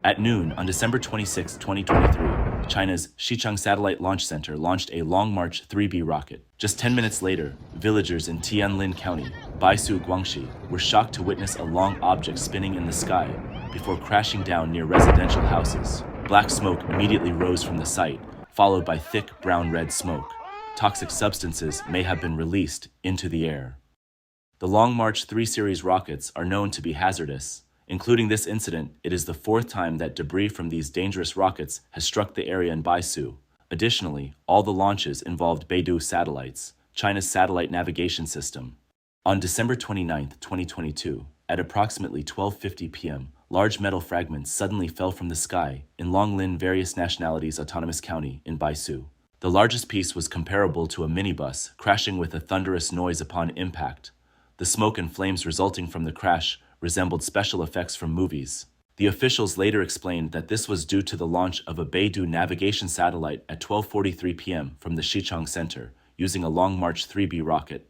At noon on December 26, 2023, China's Xichang Satellite Launch Center launched a Long March 3B rocket. Just 10 minutes later, villagers in Tianlin County, Baise Guangxi, were shocked to witness a long object spinning in the sky before crashing down near residential houses. Black smoke immediately rose from the site, followed by thick brown-red smoke. Toxic substances may have been released into the air. The Long March 3 series rockets are known to be hazardous. Including this incident, it is the fourth time that debris from these dangerous rockets has struck the area in Baise. Additionally, all the launches involved Beidou satellites, China's satellite navigation system. On December 29, 2022, at approximately 12:50 p.m., large metal fragments suddenly fell from the sky in Longlin Various Nationalities Autonomous County in Baise. The largest piece was comparable to a minibus crashing with a thunderous noise upon impact. The smoke and flames resulting from the crash resembled special effects from movies. The officials later explained that this was due to the launch of a Beidou navigation satellite at 12:43 p.m. from the Xichang Center, using a Long March 3B rocket.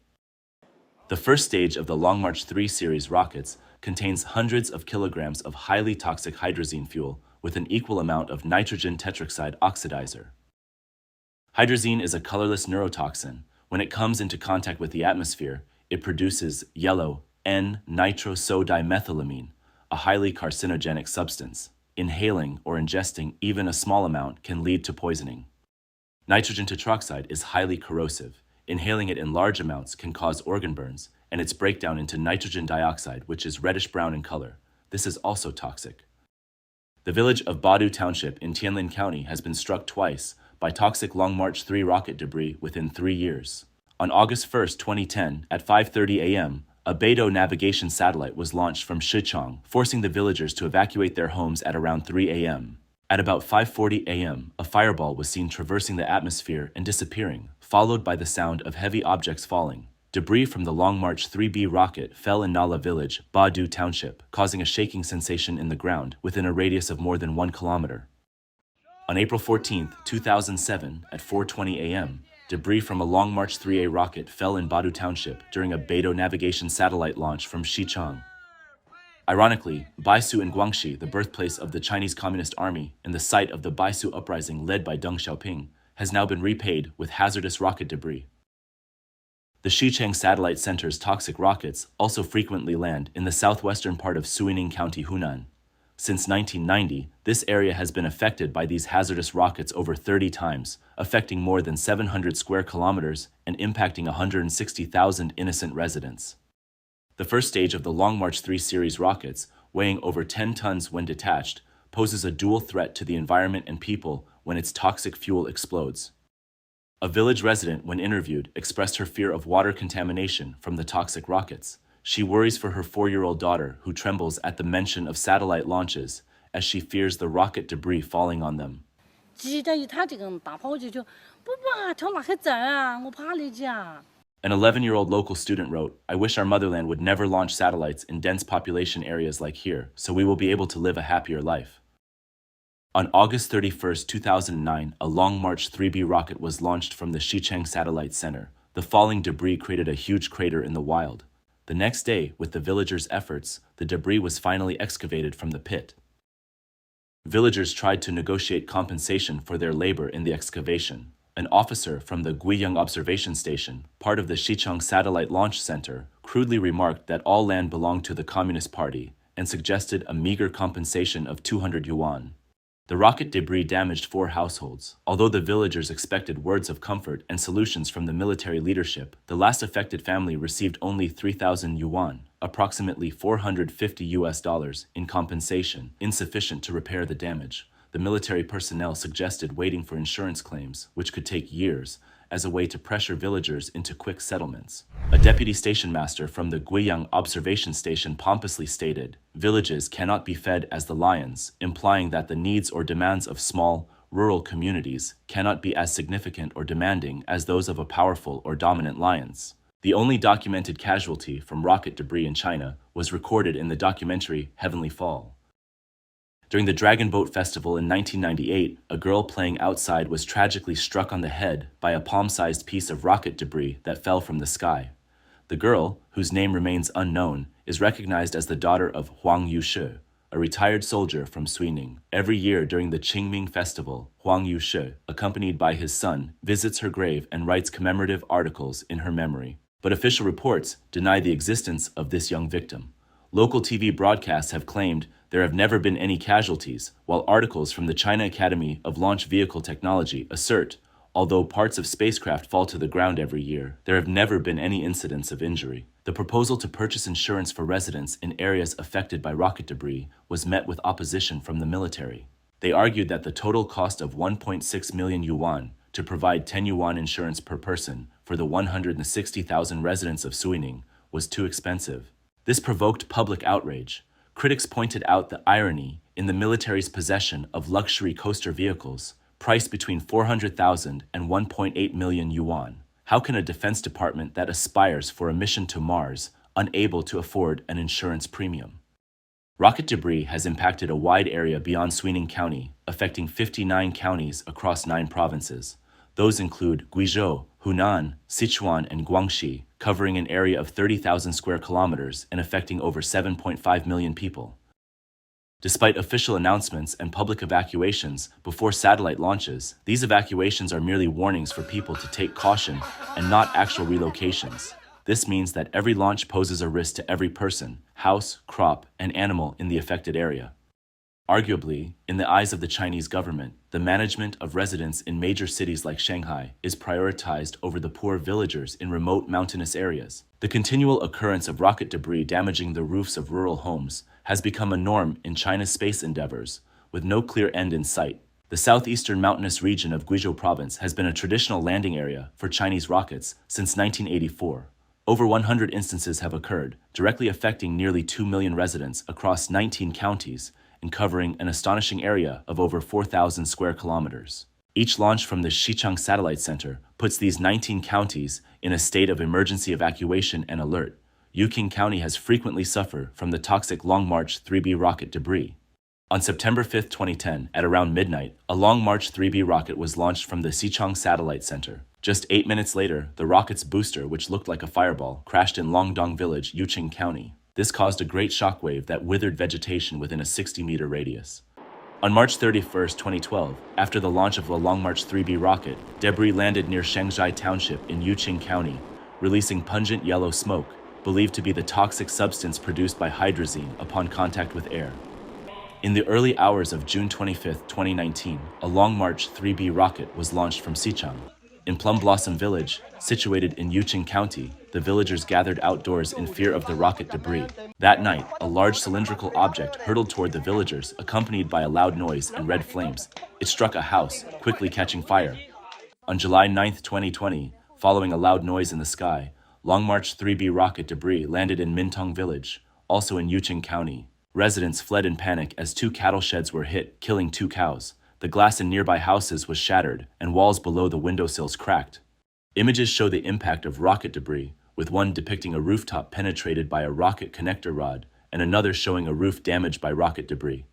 The first stage of the Long March 3 series rockets contains hundreds of kilograms of highly toxic hydrazine fuel with an equal amount of nitrogen tetroxide oxidizer. Hydrazine is a colorless neurotoxin. When it comes into contact with the atmosphere, it produces yellow N-nitrosodimethylamine, a highly carcinogenic substance. Inhaling or ingesting even a small amount can lead to poisoning. Nitrogen tetroxide is highly corrosive. Inhaling it in large amounts can cause organ burns, and its breakdown into nitrogen dioxide, which is reddish-brown in color. This is also toxic. The village of Baise Township in Tianlin County has been struck twice by toxic Long March 3 rocket debris within 3 years. On August 1, 2010, at 5:30 a.m., a Beidou navigation satellite was launched from Xichang, forcing the villagers to evacuate their homes at around 3 a.m. At about 5:40 a.m., a fireball was seen traversing the atmosphere and disappearing, followed by the sound of heavy objects falling. Debris from the Long March 3B rocket fell in Nala village, Baise Township, causing a shaking sensation in the ground within a radius of more than 1 kilometer. On April 14, 2007, at 4:20 a.m., debris from a Long March 3A rocket fell in Baise Township during a Beidou navigation satellite launch from Xichang. Ironically, Baise Guangxi, the birthplace of the Chinese Communist Army and the site of the Baise uprising led by Deng Xiaoping, has now been repaid with hazardous rocket debris. The Xichang Satellite Center's toxic rockets also frequently land in the southwestern part of Tianlin County, Hunan. Since 1990, this area has been affected by these hazardous rockets over 30 times, affecting more than 700 square kilometers and impacting 160,000 innocent residents. The first stage of the Long March 3 series rockets, weighing over 10 tons when detached, poses a dual threat to the environment and people when its toxic fuel explodes. A village resident, when interviewed, expressed her fear of water contamination from the toxic rockets. She worries for her 4-year-old daughter, who trembles at the mention of satellite launches, as she fears the rocket debris falling on them. An 11-year-old local student wrote, "I wish our motherland would never launch satellites in dense population areas like here, so we will be able to live a happier life." On August 31, 2009, a Long March 3B rocket was launched from the Xichang Satellite Center. The falling debris created a huge crater in the wild. The next day, with the villagers' efforts, the debris was finally excavated from the pit. Villagers tried to negotiate compensation for their labor in the excavation. An officer from the Guiyang Observation Station, part of the Xichang Satellite Launch Center, crudely remarked that all land belonged to the Communist Party and suggested a meager compensation of 200 yuan. The rocket debris damaged 4 households. Although the villagers expected words of comfort and solutions from the military leadership, the last affected family received only 3,000 yuan, approximately $450 in compensation, insufficient to repair the damage. The military personnel suggested waiting for insurance claims, which could take years, as a way to pressure villagers into quick settlements. A deputy station master from the Guiyang Observation Station pompously stated, "Villages cannot be fed as the lions," implying that the needs or demands of small, rural communities cannot be as significant or demanding as those of a powerful or dominant lions. The only documented casualty from rocket debris in China was recorded in the documentary Heavenly Fall. During the Dragon Boat Festival in 1998, a girl playing outside was tragically struck on the head by a palm-sized piece of rocket debris that fell from the sky. The girl, whose name remains unknown, is recognized as the daughter of Huang Yushi, a retired soldier from Suining. Every year during the Qingming Festival, Huang Yushi, accompanied by his son, visits her grave and writes commemorative articles in her memory. But official reports deny the existence of this young victim. Local TV broadcasts have claimed there have never been any casualties, while articles from the China Academy of Launch Vehicle Technology assert, although parts of spacecraft fall to the ground every year, there have never been any incidents of injury. The proposal to purchase insurance for residents in areas affected by rocket debris was met with opposition from the military. They argued that the total cost of 1.6 million yuan to provide 10 yuan insurance per person for the 160,000 residents of Suining was too expensive. This provoked public outrage. Critics pointed out the irony in the military's possession of luxury coaster vehicles, priced between 400,000 and 1.8 million yuan. How can a defense department that aspires for a mission to Mars unable to afford an insurance premium? Rocket debris has impacted a wide area beyond Tianlin County, affecting 59 counties across 9 provinces. Those include Guizhou, Hunan, Sichuan, and Guangxi, covering an area of 30,000 square kilometers and affecting over 7.5 million people. Despite official announcements and public evacuations before satellite launches, these evacuations are merely warnings for people to take caution and not actual relocations. This means that every launch poses a risk to every person, house, crop, and animal in the affected area. Arguably, in the eyes of the Chinese government, the management of residents in major cities like Shanghai is prioritized over the poor villagers in remote mountainous areas. The continual occurrence of rocket debris damaging the roofs of rural homes has become a norm in China's space endeavors, with no clear end in sight. The southeastern mountainous region of Guizhou province has been a traditional landing area for Chinese rockets since 1984. Over 100 instances have occurred, directly affecting nearly 2 million residents across 19 counties and covering an astonishing area of over 4,000 square kilometers. Each launch from the Xichang Satellite Center puts these 19 counties in a state of emergency evacuation and alert. Xichang County has frequently suffered from the toxic Long March 3B rocket debris. On September 5, 2010, at around midnight, a Long March 3B rocket was launched from the Xichang Satellite Center. Just 8 minutes later, the rocket's booster, which looked like a fireball, crashed in Longdong Village, Xichang County. This caused a great shockwave that withered vegetation within a 60-meter radius. On March 31, 2012, after the launch of the Long March 3B rocket, debris landed near Shanghai Township in Xichang County, releasing pungent yellow smoke, believed to be the toxic substance produced by hydrazine upon contact with air. In the early hours of June 25, 2019, a Long March 3B rocket was launched from Xichang. In Plum Blossom Village, situated in Xichang County, the villagers gathered outdoors in fear of the rocket debris. That night, a large cylindrical object hurtled toward the villagers, accompanied by a loud noise and red flames. It struck a house, quickly catching fire. On July 9, 2020, following a loud noise in the sky, Long March 3B rocket debris landed in Mintong Village, also in Xichang County. Residents fled in panic as 2 cattle sheds were hit, killing 2 cows. The glass in nearby houses was shattered, and walls below the windowsills cracked. Images show the impact of rocket debris, with one depicting a rooftop penetrated by a rocket connector rod, and another showing a roof damaged by rocket debris.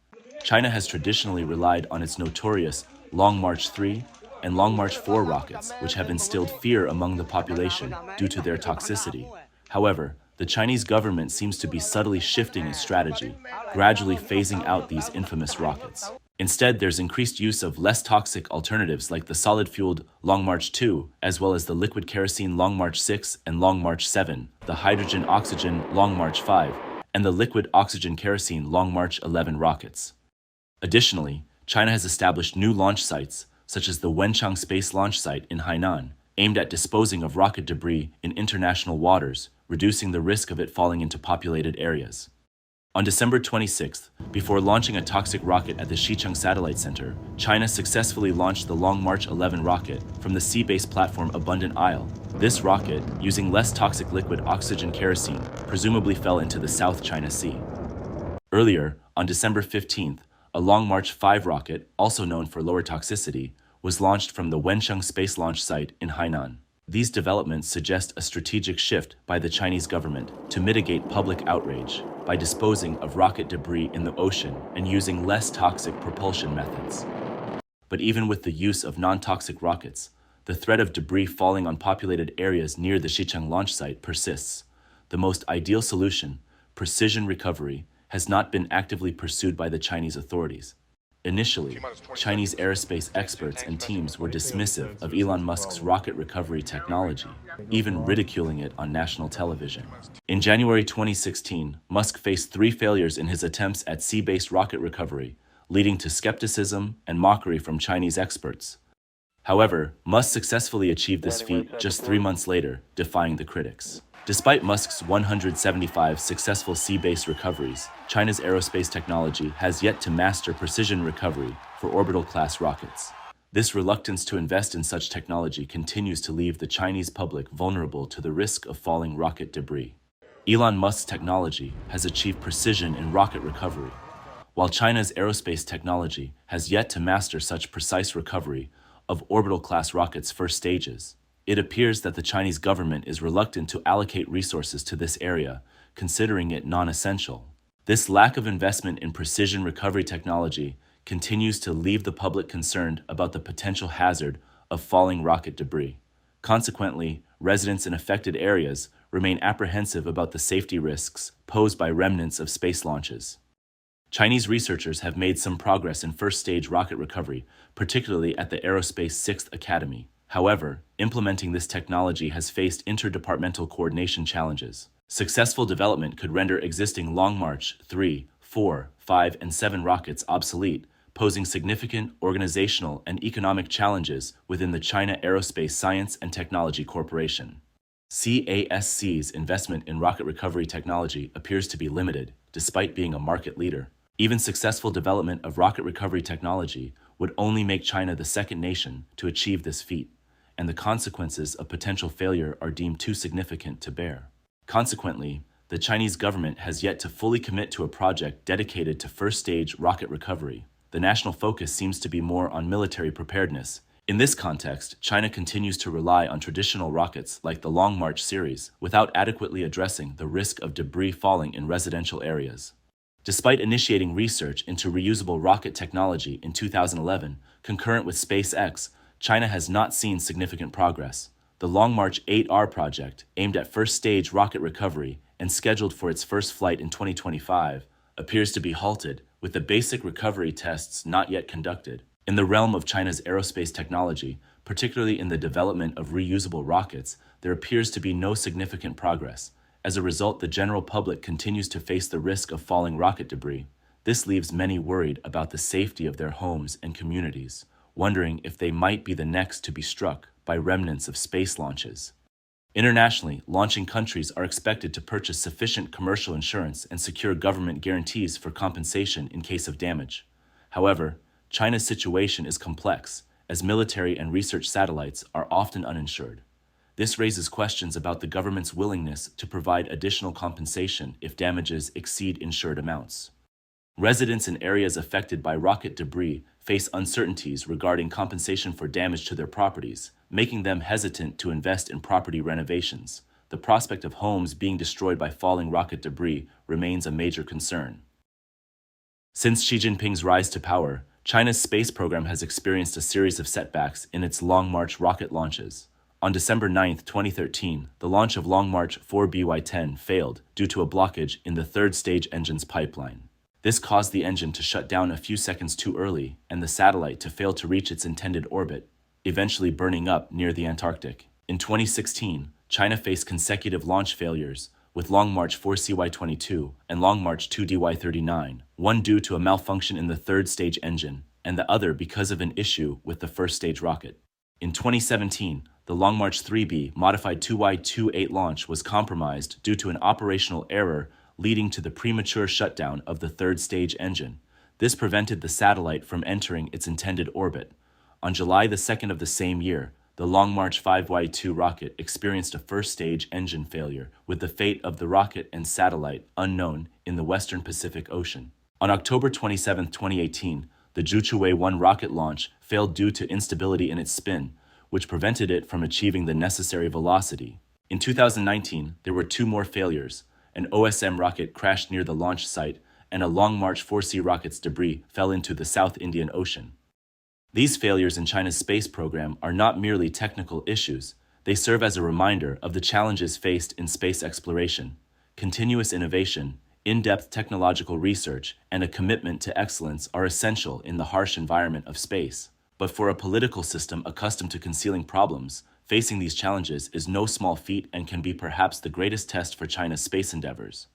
China has traditionally relied on its notorious Long March 3 and Long March 4 rockets, which have instilled fear among the population due to their toxicity. However, the Chinese government seems to be subtly shifting its strategy, gradually phasing out these infamous rockets. Instead, there's increased use of less toxic alternatives like the solid-fueled Long March 2, as well as the liquid kerosene Long March 6 and Long March 7, the hydrogen-oxygen Long March 5, and the liquid oxygen kerosene Long March 11 rockets. Additionally, China has established new launch sites, such as the Wenchang Space Launch Site in Hainan, aimed at disposing of rocket debris in international waters, reducing the risk of it falling into populated areas. On December 26th, before launching a toxic rocket at the Xichang Satellite Center, China successfully launched the Long March 11 rocket from the sea-based platform Abundant Isle. This rocket, using less toxic liquid oxygen kerosene, presumably fell into the South China Sea. Earlier, on December 15th, a Long March 5 rocket, also known for lower toxicity, was launched from the Wenchang Space Launch Site in Hainan. These developments suggest a strategic shift by the Chinese government to mitigate public outrage by disposing of rocket debris in the ocean and using less toxic propulsion methods. But even with the use of non-toxic rockets, the threat of debris falling on populated areas near the Xichang launch site persists. The most ideal solution, precision recovery, has not been actively pursued by the Chinese authorities. Initially, Chinese aerospace experts and teams were dismissive of Elon Musk's rocket recovery technology, even ridiculing it on national television. In January 2016, Musk faced 3 failures in his attempts at sea-based rocket recovery, leading to skepticism and mockery from Chinese experts. However, Musk successfully achieved this feat just 3 months later, defying the critics. Despite Musk's 175 successful sea-based recoveries, China's aerospace technology has yet to master precision recovery for orbital-class rockets. This reluctance to invest in such technology continues to leave the Chinese public vulnerable to the risk of falling rocket debris. Elon Musk's technology has achieved precision in rocket recovery, while China's aerospace technology has yet to master such precise recovery of orbital-class rockets' first stages. It appears that the Chinese government is reluctant to allocate resources to this area, considering it non-essential. This lack of investment in precision recovery technology continues to leave the public concerned about the potential hazard of falling rocket debris. Consequently, residents in affected areas remain apprehensive about the safety risks posed by remnants of space launches. Chinese researchers have made some progress in first-stage rocket recovery, particularly at the Aerospace 6th Academy. However, implementing this technology has faced interdepartmental coordination challenges. Successful development could render existing Long March 3, 4, 5, and 7 rockets obsolete, posing significant organizational and economic challenges within the China Aerospace Science and Technology Corporation. CASC's investment in rocket recovery technology appears to be limited, despite being a market leader. Even successful development of rocket recovery technology would only make China the second nation to achieve this feat, and the consequences of potential failure are deemed too significant to bear. Consequently, the Chinese government has yet to fully commit to a project dedicated to first-stage rocket recovery. The national focus seems to be more on military preparedness. In this context, China continues to rely on traditional rockets like the Long March series without adequately addressing the risk of debris falling in residential areas. Despite initiating research into reusable rocket technology in 2011, concurrent with SpaceX, China has not seen significant progress. The Long March 8R project, aimed at first-stage rocket recovery and scheduled for its first flight in 2025, appears to be halted, with the basic recovery tests not yet conducted. In the realm of China's aerospace technology, particularly in the development of reusable rockets, there appears to be no significant progress. As a result, the general public continues to face the risk of falling rocket debris. This leaves many worried about the safety of their homes and communities, wondering if they might be the next to be struck by remnants of space launches. Internationally, launching countries are expected to purchase sufficient commercial insurance and secure government guarantees for compensation in case of damage. However, China's situation is complex, as military and research satellites are often uninsured. This raises questions about the government's willingness to provide additional compensation if damages exceed insured amounts. Residents in areas affected by rocket debris face uncertainties regarding compensation for damage to their properties, making them hesitant to invest in property renovations. The prospect of homes being destroyed by falling rocket debris remains a major concern. Since Xi Jinping's rise to power, China's space program has experienced a series of setbacks in its Long March rocket launches. On December 9, 2013, the launch of Long March 4 BY-10 failed due to a blockage in the third-stage engine's pipeline. This caused the engine to shut down a few seconds too early and the satellite to fail to reach its intended orbit, eventually burning up near the Antarctic. In 2016, China faced consecutive launch failures, with Long March 4 CY-22 and Long March 2 DY-39, one due to a malfunction in the third-stage engine, and the other because of an issue with the first-stage rocket. In 2017, the Long March 3B modified 2Y-28 launch was compromised due to an operational error leading to the premature shutdown of the third-stage engine. This prevented the satellite from entering its intended orbit. On July 2nd of the same year, the Long March 5Y-2 rocket experienced a first-stage engine failure, with the fate of the rocket and satellite unknown in the western Pacific Ocean. On October 27, 2018, the Zhuqiwei-1 rocket launch failed due to instability in its spin, which prevented it from achieving the necessary velocity. In 2019, there were 2 more failures. An OSM rocket crashed near the launch site, and a Long March 4C rocket's debris fell into the South Indian Ocean. These failures in China's space program are not merely technical issues. They serve as a reminder of the challenges faced in space exploration. Continuous innovation, In-depth technological research and a commitment to excellence are essential in the harsh environment of space. But for a political system accustomed to concealing problems, facing these challenges is no small feat and can be perhaps the greatest test for China's space endeavors.